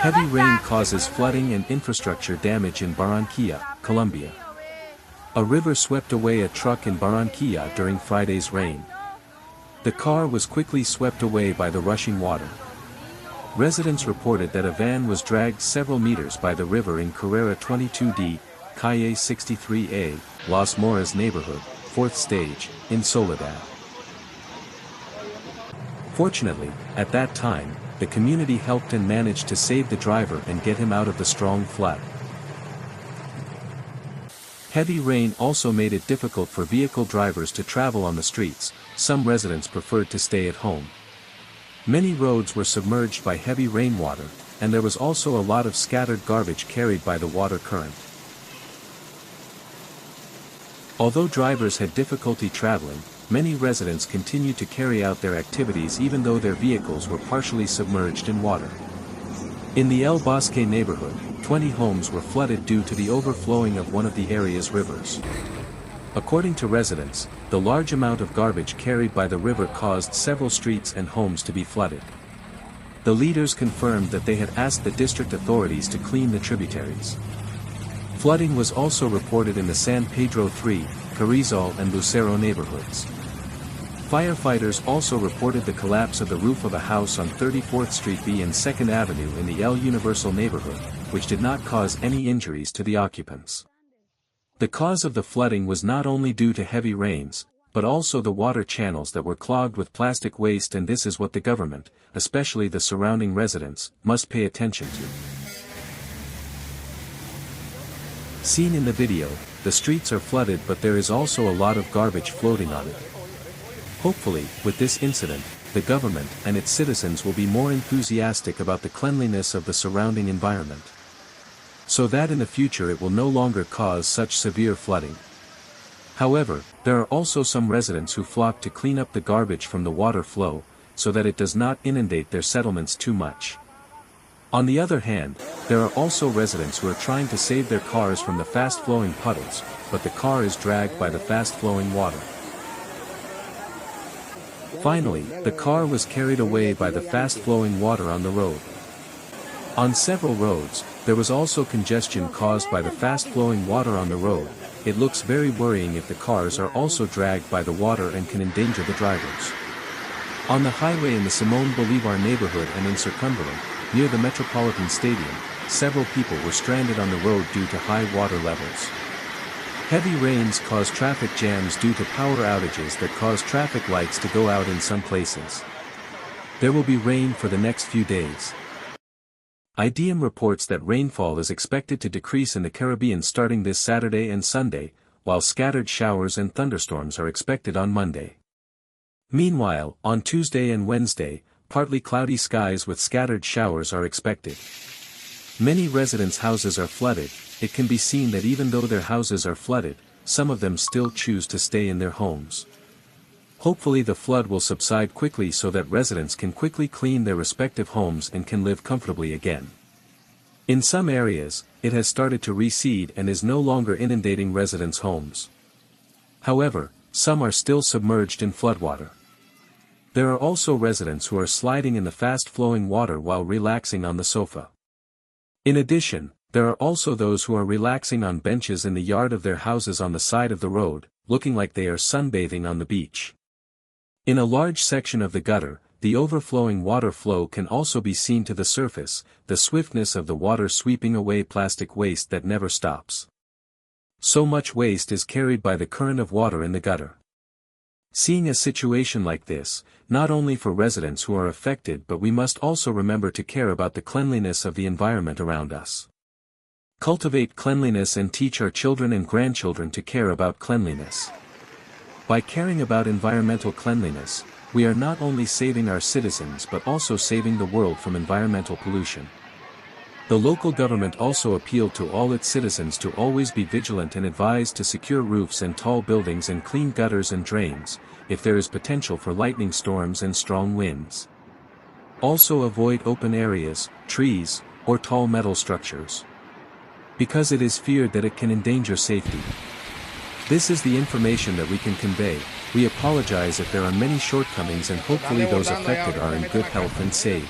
Heavy rain causes flooding and infrastructure damage in Barranquilla, Colombia. A river swept away a truck in Barranquilla during Friday's rain. The car was quickly swept away by the rushing water. Residents reported that a van was dragged several meters by the river in Carrera 22D, Calle 63A, Los Moras neighborhood, 4th stage, in Soledad. Fortunately, at that time, the community helped and managed to save the driver and get him out of the strong flood. Heavy rain also made it difficult for vehicle drivers to travel on the streets. Some residents preferred to stay at home. Many roads were submerged by heavy rainwater, and there was also a lot of scattered garbage carried by the water current. Although drivers had difficulty traveling, many residents continued to carry out their activities even though their vehicles were partially submerged in water. In the El Bosque neighborhood, 20 homes were flooded due to the overflowing of one of the area's rivers. According to residents, the large amount of garbage carried by the river caused several streets and homes to be flooded. The leaders confirmed that they had asked the district authorities to clean the tributaries. Flooding was also reported in the San Pedro 3, Carrizal and Lucero neighborhoods. Firefighters also reported the collapse of the roof of a house on 34th Street B and 2nd Avenue in the El Universal neighborhood, which did not cause any injuries to the occupants. The cause of the flooding was not only due to heavy rains, but also the water channels that were clogged with plastic waste, and this is what the government, especially the surrounding residents, must pay attention to. Seen in the video, the streets are flooded, but there is also a lot of garbage floating on it. Hopefully, with this incident, the government and its citizens will be more enthusiastic about the cleanliness of the surrounding environment, so that in the future it will no longer cause such severe flooding. However, there are also some residents who flock to clean up the garbage from the water flow, so that it does not inundate their settlements too much. On the other hand, there are also residents who are trying to save their cars from the fast-flowing puddles, but the car is dragged by the fast-flowing water. Finally, the car was carried away by the fast-flowing water on the road. On several roads, there was also congestion caused by the fast-flowing water on the road. It looks very worrying if the cars are also dragged by the water and can endanger the drivers. On the highway in the Simón Bolívar neighborhood and in Circunvalar, near the Metropolitan Stadium, several people were stranded on the road due to high water levels. Heavy rains cause traffic jams due to power outages that cause traffic lights to go out in some places. There will be rain for the next few days. IDM reports that rainfall is expected to decrease in the Caribbean starting this Saturday and Sunday, while scattered showers and thunderstorms are expected on Monday. Meanwhile, on Tuesday and Wednesday, partly cloudy skies with scattered showers are expected. Many residents' houses are flooded. It can be seen that even though their houses are flooded, some of them still choose to stay in their homes. Hopefully the flood will subside quickly so that residents can quickly clean their respective homes and can live comfortably again. In some areas, it has started to recede and is no longer inundating residents' homes. However, some are still submerged in floodwater. There are also residents who are sliding in the fast-flowing water while relaxing on the sofa. In addition, there are also those who are relaxing on benches in the yard of their houses on the side of the road, looking like they are sunbathing on the beach. In a large section of the gutter, the overflowing water flow can also be seen to the surface, the swiftness of the water sweeping away plastic waste that never stops. So much waste is carried by the current of water in the gutter. Seeing a situation like this, not only for residents who are affected, but we must also remember to care about the cleanliness of the environment around us. Cultivate cleanliness and teach our children and grandchildren to care about cleanliness. By caring about environmental cleanliness, we are not only saving our citizens but also saving the world from environmental pollution. The local government also appealed to all its citizens to always be vigilant and advised to secure roofs and tall buildings and clean gutters and drains, if there is potential for lightning storms and strong winds. Also avoid open areas, trees, or tall metal structures, because it is feared that it can endanger safety. This is the information that we can convey. We apologize if there are many shortcomings, and hopefully those affected are in good health and safe.